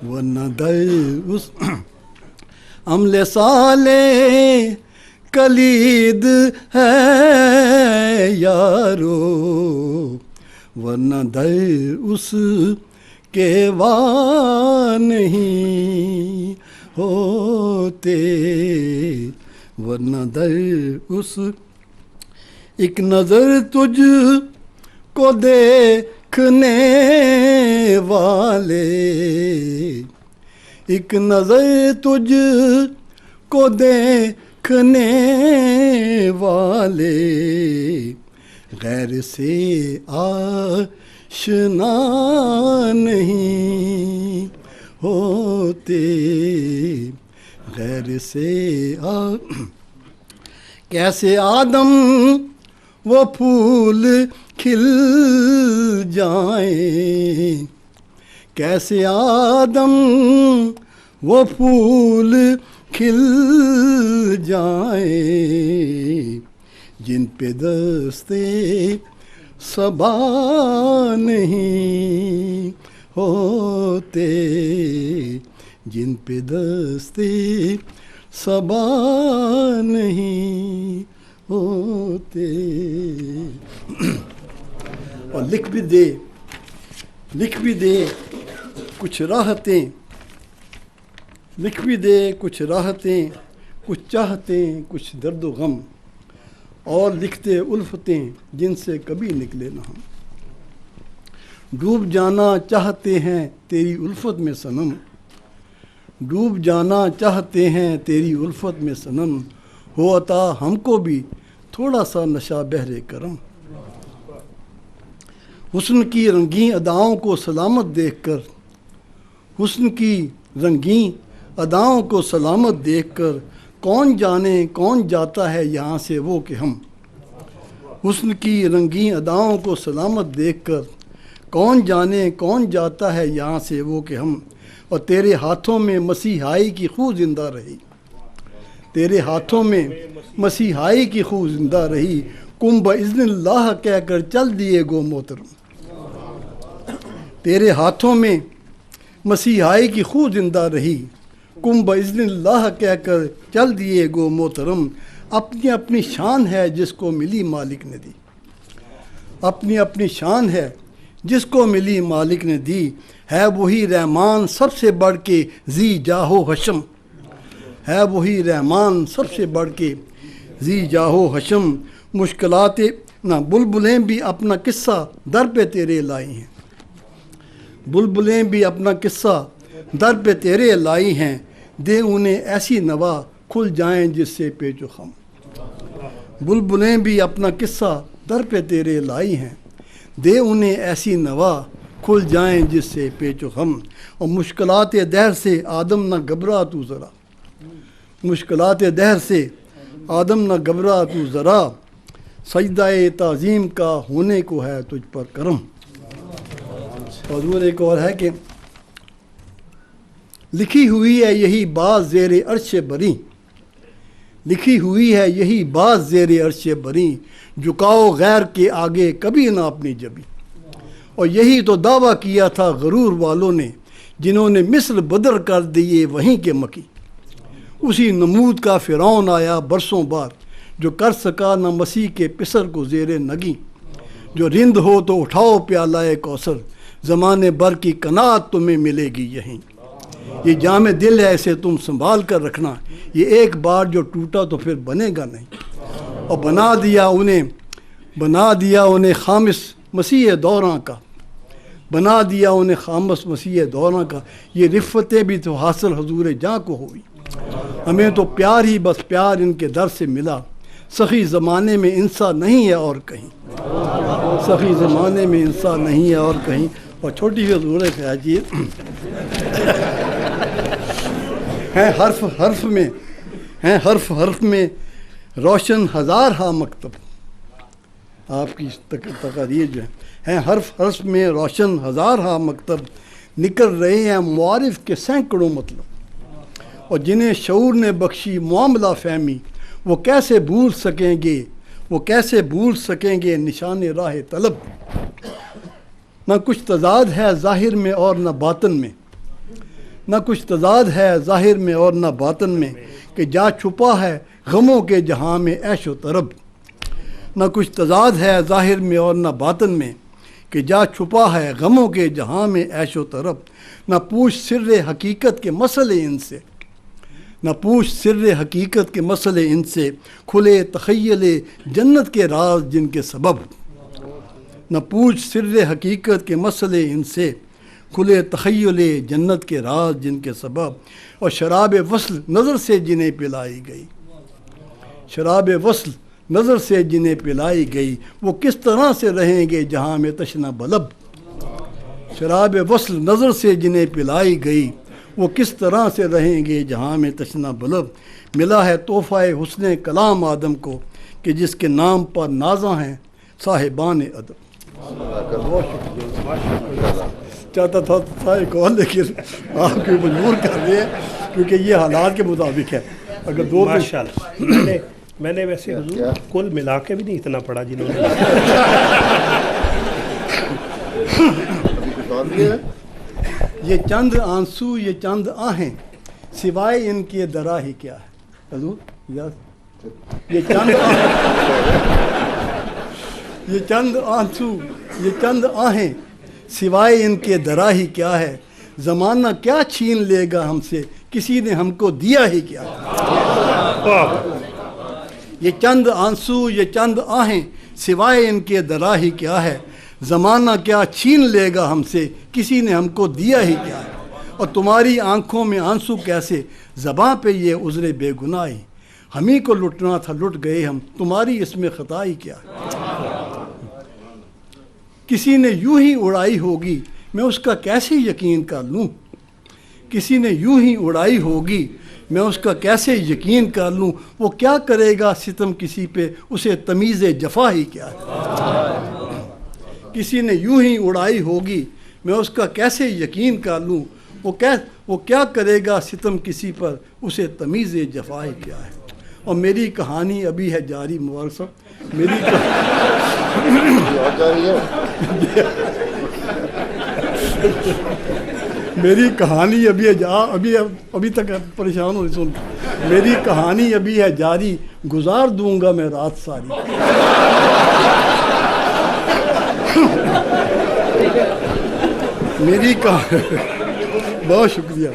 ورنہ در اس عمل صالح کلید ہے یارو، ورنہ در اس کے وا نہیں ہوتے، ورنہ در اس ایک نظر تجھ کو دیکھنے والے، ایک نظر تجھ کو دیکھنے والے، غیر سے آشنا نہیں ہوتے، غیر سے کیسے آدم وہ پھول کھل جائیں، کیسے آدم وہ پھول کھل جائیں جن پہ دستے صبا نہیں ہوتے، جن پہ دستے صبا نہیں ہوتے۔ اور لکھ بھی دے کچھ راحتیں، لکھ بھی دے کچھ راحتیں، کچھ چاہتیں، کچھ درد و غم، اور لکھتے الفتیں جن سے کبھی نکلے نہ ہم۔ ڈوب جانا چاہتے ہیں تیری الفت میں صنم، ڈوب جانا چاہتے ہیں تیری الفت میں صنم، ہو عطا ہم کو بھی تھوڑا سا نشہ بہر کرم۔ حسن کی رنگین اداؤں کو سلامت دیکھ کر، حسن کی رنگین اداؤں کو سلامت دیکھ کر، کون جانے کون جاتا ہے یہاں سے وہ کہ ہم۔ حسن کی رنگین اداؤں کو سلامت دیکھ کر، کون جانے کون جاتا ہے یہاں سے وہ کہ ہم۔ اور تیرے ہاتھوں میں مسیحائی کی خو زندہ رہی، تیرے ہاتھوں میں مسیحائی کی خو زندہ رہی، کم باذن اللہ کہہ کر چل دیے گو محترم۔ تیرے ہاتھوں میں مسیحائی کی خو زندہ رہی، کم باذن اللہ کہہ کر چل دیے گو محترم۔ اپنی اپنی شان ہے جس کو ملی مالک نے دی، اپنی اپنی شان ہے جس کو ملی مالک نے دی، ہے وہی رحمان سب سے بڑھ کے ذی جاہو حشم، ہے وہی رحمان سب سے بڑھ کے ذی جاہو حشم۔ مشکلات نہ بلبلیں بھی اپنا قصہ در پہ تیرے لائی ہیں، بلبلیں بھی اپنا قصہ در پہ تیرے لائی ہیں، دے انہیں ایسی نوا کھل جائیں جس سے پیچ و خم۔ بلبلیں بھی اپنا قصہ در پہ تیرے لائی ہیں، دے انہیں ایسی نوا کھل جائیں جس سے پیچ و خم۔ اور مشکلات دہر سے آدم نہ گھبرا تو ذرا، مشکلات دہر سے آدم نہ گھبرا تو ذرا، سجدہ تعظیم کا ہونے کو ہے تجھ پر کرم۔ حضور ایک اور ہے کہ لکھی ہوئی ہے یہی بات زیر عرش بری، لکھی ہوئی ہے یہی بات زیر عرش بری، جھکاؤ غیر کے آگے کبھی نہ اپنی جبی۔ اور یہی تو دعویٰ کیا تھا غرور والوں نے، جنہوں نے مصر بدر کر دیے وہیں کے مکی۔ اسی نمود کا فرعون آیا برسوں بعد، جو کر سکا نہ مسیح کے پسر کو زیر نگی۔ جو رند ہو تو اٹھاؤ پیالہ کوثر، زمانے بھر کی قناعت تمہیں ملے گی یہیں۔ یہ جام دل ہے اسے تم سنبھال کر رکھنا، یہ ایک بار جو ٹوٹا تو پھر بنے گا نہیں۔ اور بنا دیا انہیں خامس مسیح دوراں کا، بنا دیا انہیں خامس مسیح دوراں کا۔ یہ رفتیں بھی تو حاصل حضور جاں کو ہوئی، ہمیں تو پیار ہی بس پیار ان کے در سے ملا، سخی زمانے میں انسان نہیں ہے اور کہیں، سخی زمانے میں انسان نہیں ہے اور کہیں۔ اور چھوٹی سی حضور خیاجی ہیں حرف حرف میں روشن ہزار ہا مکتب، آپ کی تقاریر جو ہیں حرف حرف میں روشن ہزار ہا مکتب، نکل رہے ہیں معارف کے سینکڑوں مطلب۔ اور جنہیں شعور نے بخشی معاملہ فہمی، وہ کیسے بھول سکیں گے نشان راہ طلب۔ نہ کچھ تضاد ہے ظاہر میں اور نہ باطن میں، نہ کچھ تضاد ہے ظاہر میں اور نہ باطن میں، کہ جا چھپا ہے غموں کے جہاں میں عیش و طرب۔ نہ کچھ تضاد ہے ظاہر میں اور نہ باطن میں، کہ جا چھپا ہے غموں کے جہاں میں عیش و طرب۔ نہ پوچھ سر حقیقت کے مسئلے ان سے، نہ پوچھ سر حقیقت کے مسئلے ان سے، کھلے تخیل جنت کے راز جن کے سبب۔ نہ پوچھ سر حقیقت کے مسئلے ان سے، کھلے تخیل جنت کے راز جن کے سبب۔ اور شراب وصل نظر سے جنہیں پلائی گئی، شراب وصل نظر سے جنہیں پلائی گئی، وہ کس طرح سے رہیں گے جہاں میں تشنا بلب۔ شراب وصل نظر سے جنہیں پلائی گئی، وہ کس طرح سے رہیں گے جہاں میں تشنا بلب۔ ملا ہے تحفہ حسن کلام آدم کو، کہ جس کے نام پر نازاں ہیں صاحبان ادب. چاہتا تھا ایک اور لیکن آپ کو مجبور کر رہے ہیں کیونکہ یہ حالات کے مطابق ہے. اگر دو ماشاء اللہ میں نے ویسے حضور کل ملا کے بھی نہیں اتنا پڑھا جنہوں نے. یہ چند آنسو یہ چند آہیں سوائے ان کے درا ہی کیا ہے. حضور یہ چند یہ چند آنسو یہ چند آہیں سوائے ان کے درا ہی کیا ہے. زمانہ کیا چھین لے گا ہم سے کسی نے ہم کو دیا ہی کیا ہے. یہ چند آنسو یہ چند آہیں سوائے ان کے درا ہی کیا ہے. زمانہ کیا چھین لے گا ہم سے کسی نے ہم کو دیا ہی کیا ہے. اور تمہاری آنکھوں میں آنسو کیسے زباں پہ یہ عذر بے گناہی. ہم ہی کو لٹنا تھا لٹ گئے ہم تمہاری اس میں خطا ہی کیا ہے. کسی نے یوں ہی اڑائی ہوگی میں اس کا کیسے یقین کر لوں. کسی نے یوں ہی اڑائی ہوگی میں اس کا کیسے یقین کر لوں. وہ کیا کرے گا ستم کسی پہ اسے تمیز جفا ہی کیا ہے. کسی نے یوں ہی اڑائی ہوگی میں اس کا کیسے یقین کر لوں. وہ کیا کرے گا ستم کسی پر اسے تمیز جفا ہی کیا ہے. اور میری کہانی ابھی ہے جاری مبارک صاحب. میری کہانی ابھی تک پریشان ہو سن. میری کہانی ابھی ہے جاری گزار دوں گا میں رات ساری. بہت شکریہ.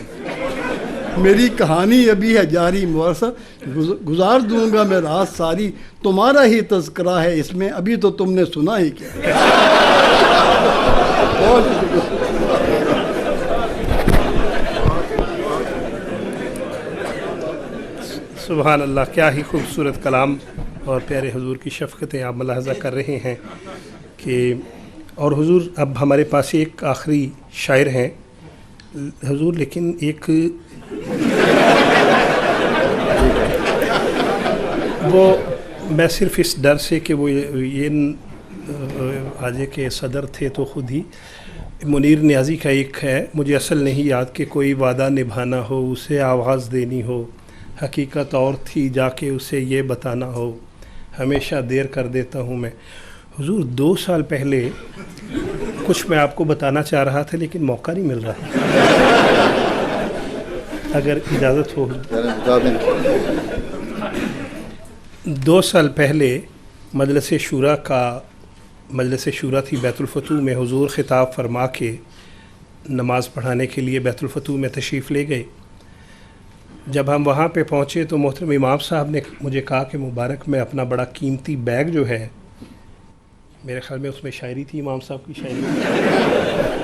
میری کہانی ابھی ہے جاری مورثہ گزار دوں گا میں رات ساری. تمہارا ہی تذکرہ ہے اس میں ابھی تو تم نے سنا ہی کیا. بہت شکریہ. سبحان اللہ, کیا ہی خوبصورت کلام اور پیارے حضور کی شفقتیں آپ ملاحظہ کر رہے ہیں کہ. اور حضور اب ہمارے پاس ایک آخری شاعر ہیں حضور, لیکن ایک وہ میں صرف اس ڈر سے کہ وہ یہ آجے کے صدر تھے تو خود ہی منیر نیازی کا ایک ہے, مجھے اصل نہیں یاد, کہ کوئی وعدہ نبھانا ہو اسے آواز دینی ہو, حقیقت اور تھی جا کے اسے یہ بتانا ہو, ہمیشہ دیر کر دیتا ہوں میں. حضور 2 سال پہلے کچھ میں آپ کو بتانا چاہ رہا تھا لیکن موقع نہیں مل رہا, اگر اجازت ہو. 2 سال پہلے مجلس شورا تھی بیت الفتوح میں, حضور خطاب فرما کے نماز پڑھانے کے لیے بیت الفتوح میں تشریف لے گئے. جب ہم وہاں پہ پہنچے تو محترم امام صاحب نے مجھے کہا کہ مبارک میں اپنا بڑا قیمتی بیگ جو ہے, میرے خیال میں اس میں شاعری تھی امام صاحب کی شاعری,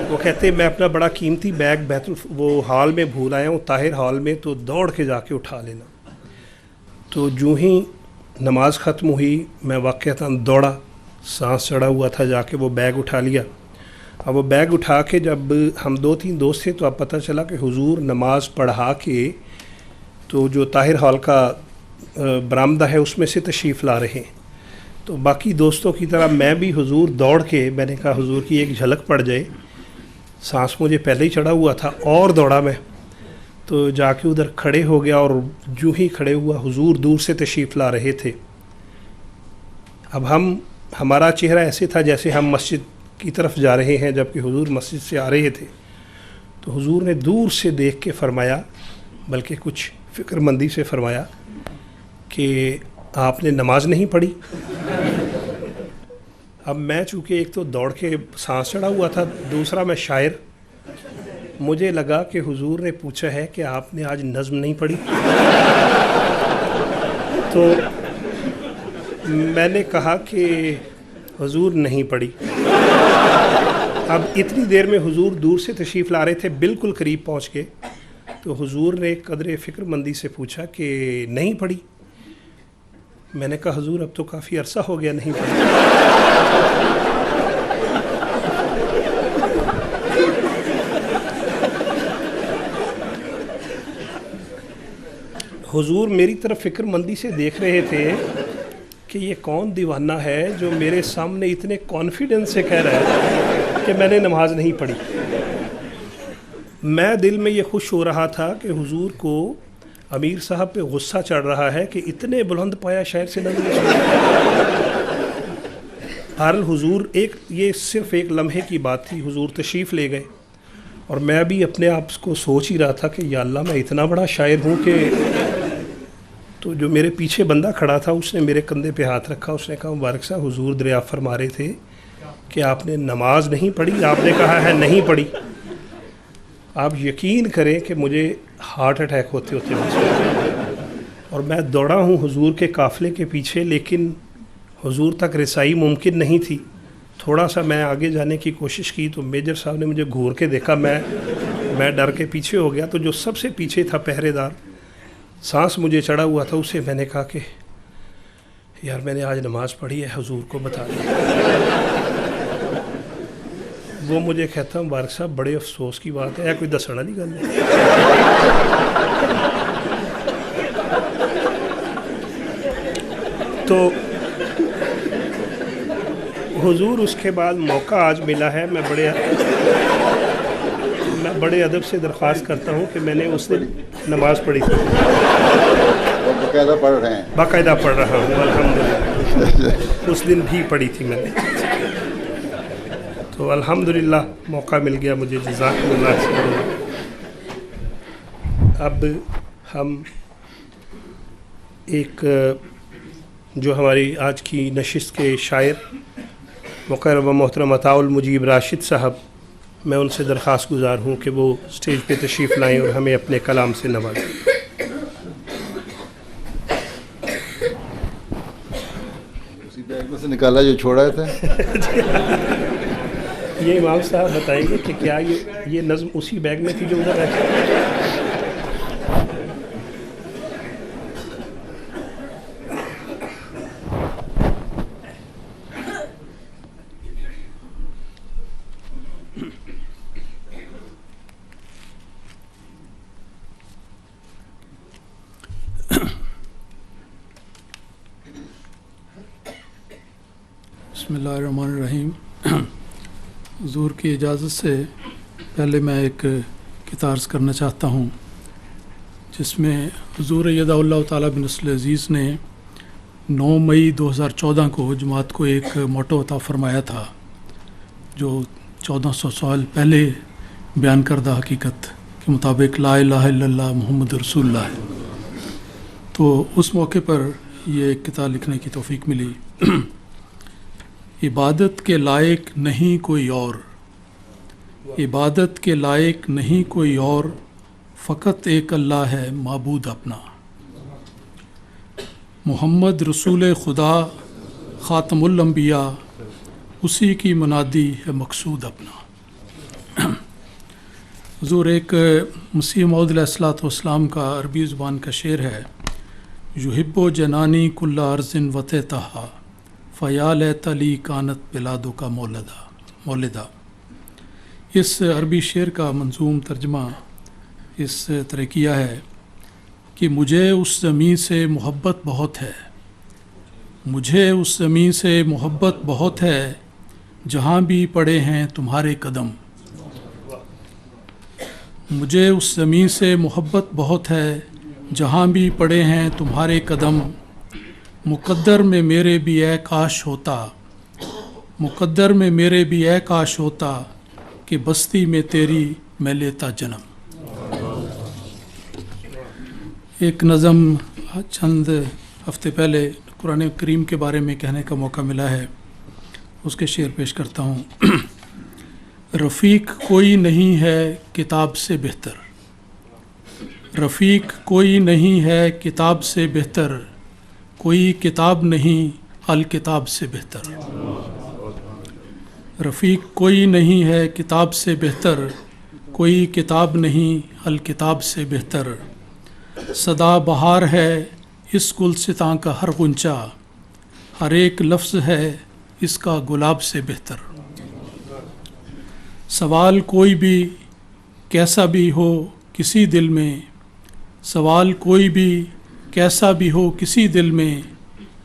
وہ کہتے میں اپنا بڑا قیمتی بیگ وہ ہال میں بھول آیا ہوں, طاہر ہال میں, تو دوڑ کے جا کے اٹھا لینا. تو جو ہی نماز ختم ہوئی میں واقعتاً دوڑا, سانس چڑھا ہوا تھا, جا کے وہ بیگ اٹھا لیا. اب وہ بیگ اٹھا کے جب ہم 2-3 دوست تھے تو اب پتہ چلا کہ حضور نماز پڑھا کے تو جو طاہر ہال کا برآمدہ ہے اس میں سے تشریف لا رہے ہیں. تو باقی دوستوں کی طرح میں بھی حضور دوڑ کے, میں نے کہا حضور کی ایک جھلک پڑ جائے, سانس مجھے پہلے ہی چڑھا ہوا تھا, اور دوڑا میں تو جا کے ادھر کھڑے ہو گیا, اور جو ہی کھڑے ہوا حضور دور سے تشریف لا رہے تھے. اب ہمارا چہرہ ایسے تھا جیسے ہم مسجد کی طرف جا رہے ہیں جبکہ حضور مسجد سے آ رہے تھے. تو حضور نے دور سے دیکھ کے فرمایا, بلکہ کچھ فکر مندی سے فرمایا کہ آپ نے نماز نہیں پڑھی. اب میں چونکہ ایک تو دوڑ کے سانس چڑھا ہوا تھا, دوسرا میں شاعر, مجھے لگا کہ حضور نے پوچھا ہے کہ آپ نے آج نظم نہیں پڑھی. تو میں نے کہا کہ حضور نہیں پڑھی. اب اتنی دیر میں حضور دور سے تشریف لا رہے تھے, بالکل قریب پہنچ کے, تو حضور نے قدر فکر مندی سے پوچھا کہ نہیں پڑھی. میں نے کہا حضور اب تو کافی عرصہ ہو گیا نہیں پڑھی. حضور میری طرف فکر مندی سے دیکھ رہے تھے کہ یہ کون دیوانہ ہے جو میرے سامنے اتنے کانفیڈنس سے کہہ رہا ہے کہ میں نے نماز نہیں پڑھی. میں دل میں یہ خوش ہو رہا تھا کہ حضور کو امیر صاحب پہ غصہ چڑھ رہا ہے کہ اتنے بلند پایا شاعر سے نظم نہیں سنی. بہرحال حضور یہ صرف ایک لمحے کی بات تھی. حضور تشریف لے گئے اور میں بھی اپنے آپ کو سوچ ہی رہا تھا کہ یا اللہ میں اتنا بڑا شاعر ہوں کہ. تو جو میرے پیچھے بندہ کھڑا تھا اس نے میرے کندھے پہ ہاتھ رکھا. اس نے کہا مبارک صاحب حضور دریافت فرما رہے تھے کہ آپ نے نماز نہیں پڑھی. آپ نے کہا ہے نہیں پڑھی. آپ یقین کریں کہ مجھے ہارٹ اٹیک ہوتے اور میں دوڑا ہوں حضور کے قافلے کے پیچھے, لیکن حضور تک رسائی ممکن نہیں تھی. تھوڑا سا میں آگے جانے کی کوشش کی تو میجر صاحب نے مجھے گھور کے دیکھا. میں ڈر کے پیچھے ہو گیا. تو جو سب سے پیچھے تھا پہرے دار, سانس مجھے چڑھا ہوا تھا, اسے میں نے کہا کہ یار میں نے آج نماز پڑھی ہے, حضور کو بتا دیا. وہ مجھے کہتا مبارک صاحب بڑے افسوس کی بات ہے, کوئی دسنا نہیں گل ہے. تو حضور اس کے بعد موقع آج ملا ہے. میں بڑے ادب سے درخواست کرتا ہوں کہ میں نے اس دن نماز پڑھی تھی. باقاعدہ پڑھ رہے ہیں؟ باقاعدہ پڑھ رہا ہوں الحمدللہ. اس دن بھی پڑھی تھی میں نے. تو الحمدللہ موقع مل گیا مجھے. جزاک اللہ خیر. اب ہم ایک جو ہماری آج کی نشست کے شاعر مقرب و محترم عطاء المجیب راشد صاحب, میں ان سے درخواست گزار ہوں کہ وہ اسٹیج پہ تشریف لائیں اور ہمیں اپنے کلام سے نوازیں. اسی بیگ میں سے نکالا جو چھوڑا تھا. یہ امام صاحب بتائیں گے کہ کیا یہ نظم اسی بیگ میں تھی جو ادھر رکھی؟ بسم اللہ الرحمن الرحیم. حضور کی اجازت سے پہلے میں ایک کتارز کرنا چاہتا ہوں جس میں حضور ایدہ اللہ تعالیٰ بن نصر عزیز نے 9 مئی 2014 کو جماعت کو ایک موٹو عطا فرمایا تھا جو 1400 سال پہلے بیان کردہ حقیقت کے مطابق لا الہ الا اللہ محمد رسول اللہ ہے. تو اس موقع پر یہ کتاب لکھنے کی توفیق ملی. عبادت کے لائق نہیں کوئی اور, عبادت کے لائق نہیں کوئی اور, فقط ایک اللہ ہے معبود اپنا. محمد رسول خدا خاتم الانبیاء, اسی کی منادی ہے مقصود اپنا. حضور ایک مسیح موعود علیہ الصلوۃ والسلام کا عربی زبان کا شعر ہے, یحب و جنانی کل ارض وطیتہا فیا لیت لی کانت بلادو کا مولدہ. اس عربی شعر کا منظوم ترجمہ اس طرح کیا ہے کہ مجھے اس زمین سے محبت بہت ہے, مجھے اس زمین سے محبت بہت ہے, جہاں بھی پڑے ہیں تمہارے قدم. مجھے اس زمین سے محبت بہت ہے, جہاں بھی پڑے ہیں تمہارے قدم. مقدر میں میرے بھی اے کاش ہوتا, مقدر میں میرے بھی اے کاش ہوتا, کہ بستی میں تیری میں لیتا جنم. ایک نظم چند ہفتے پہلے قرآن کریم کے بارے میں کہنے کا موقع ملا ہے, اس کے شعر پیش کرتا ہوں. رفیق کوئی نہیں ہے کتاب سے بہتر, رفیق کوئی نہیں ہے کتاب سے بہتر, کوئی کتاب نہیں الکتاب سے بہتر. رفیق کوئی نہیں ہے کتاب سے بہتر, کوئی کتاب نہیں الکتاب سے بہتر. صدا بہار ہے اس گلستاں کا ہر غنچہ, ہر ایک لفظ ہے اس کا گلاب سے بہتر. سوال کوئی بھی کیسا بھی ہو کسی دل میں, سوال کوئی بھی کیسا بھی ہو کسی دل میں,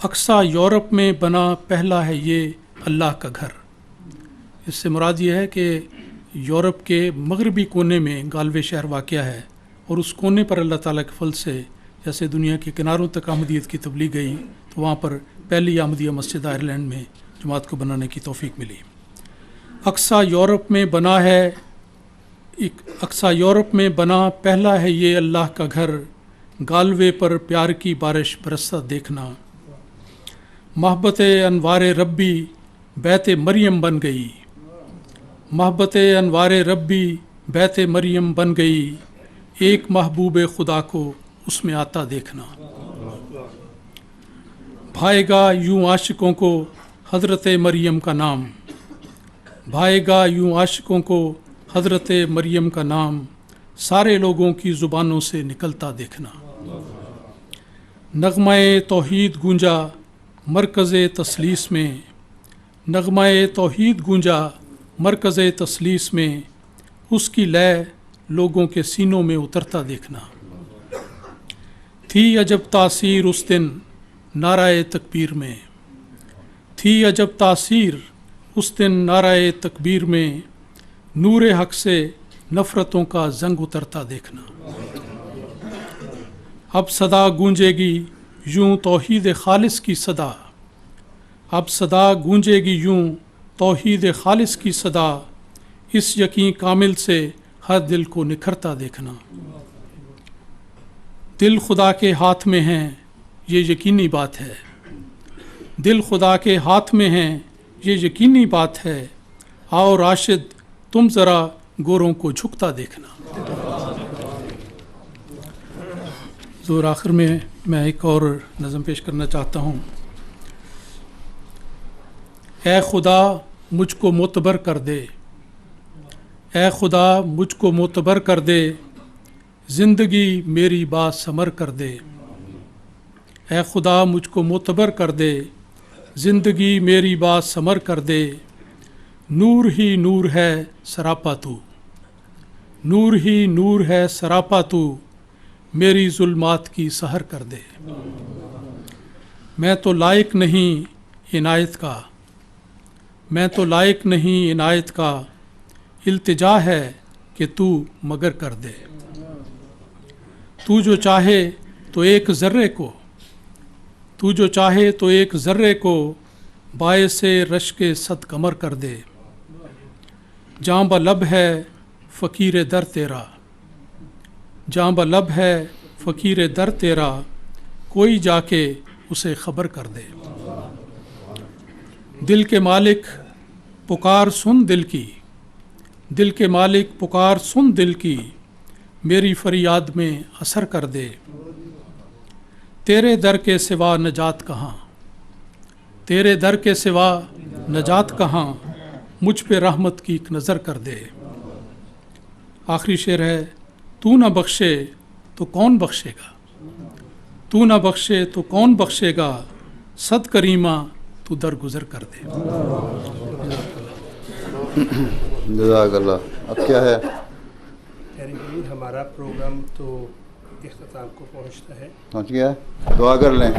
اقصی یورپ میں بنا پہلا ہے یہ اللہ کا گھر. اس سے مراد یہ ہے کہ یورپ کے مغربی کونے میں گالوے شہر واقع ہے، اور اس کونے پر اللہ تعالیٰ کے فضل سے جیسے دنیا کے کناروں تک احمدیت کی تبلیغ گئی تو وہاں پر پہلی احمدیہ مسجد آئرلینڈ میں جماعت کو بنانے کی توفیق ملی. اقصی یورپ میں بنا پہلا ہے یہ اللہ کا گھر، گالوے پر پیار کی بارش برستا دیکھنا. محبت انوار ربی بیت مریم بن گئی، محبت انوار ربی بیت مریم بن گئی، ایک محبوب خدا کو اس میں آتا دیکھنا. بھائے گا یوں عاشقوں کو حضرت مریم کا نام، بھائے گا یوں عاشقوں کو حضرت مریم کا نام، سارے لوگوں کی زبانوں سے نکلتا دیکھنا. نغمہ توحید گونجا مرکز تثلیث میں، نغمہ توحید گونجا مرکز تثلیث میں، اس کی لے لوگوں کے سینوں میں اترتا دیکھنا. تھی عجب تاثیر اس دن نعرہ تکبیر میں، تھی عجب تاثیر اس دن نعرہ تکبیر میں، نور حق سے نفرتوں کا زنگ اترتا دیکھنا. اب صدا گونجے گی یوں توحید خالص کی صدا، اب صدا گونجے گی یوں توحید خالص کی صدا، اس یقین کامل سے ہر دل کو نکھرتا دیکھنا. دل خدا کے ہاتھ میں ہیں یہ یقینی بات ہے، دل خدا کے ہاتھ میں ہیں یہ یقینی بات ہے، آؤ راشد تم ذرا گوروں کو جھکتا دیکھنا. زور آخر میں ایک اور نظم پیش کرنا چاہتا ہوں. اے خدا مجھ کو معتبر کر دے، اے خدا مجھ کو معتبر کر دے، زندگی میری با ثمر کر دے. اے خدا مجھ کو معتبر کر دے، زندگی میری با ثمر کر دے. نور ہی نور ہے سراپا تو، نور ہی نور ہے سراپا تو، میری ظلمات کی سحر کر دے. میں تو لائق نہیں عنایت کا، میں تو لائق نہیں عنایت کا، التجا ہے کہ تو مگر کر دے. تو جو چاہے تو ایک ذرے کو، تو جو چاہے تو ایک ذرے کو، باعث رشک صد قمر کر دے. جاں بلب ہے فقیر در تیرا، جاں بلب ہے فقیر در تیرا، کوئی جا کے اسے خبر کر دے. دل کے مالک پکار سن دل کی، دل کے مالک پکار سن دل کی، میری فریاد میں اثر کر دے. تیرے در کے سوا نجات کہاں، تیرے در کے سوا نجات کہاں، مجھ پہ رحمت کی ایک نظر کر دے. آخری شعر ہے. تو نہ بخشے تو کون بخشے گا، تو نہ بخشے تو کون بخشے گا، صد کریمہ تو درگزر کر دے. جزاک اللہ. اب کیا ہے؟ ہمارا پروگرام تو اختتام کو پہنچتا ہے. پہنچ گیا ہے؟ دعا کر لیں.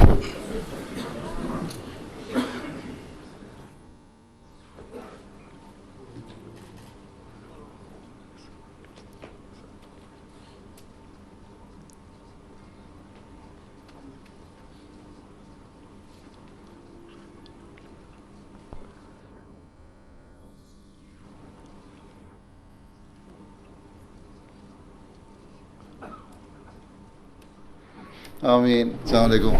آمین. السلام علیکم.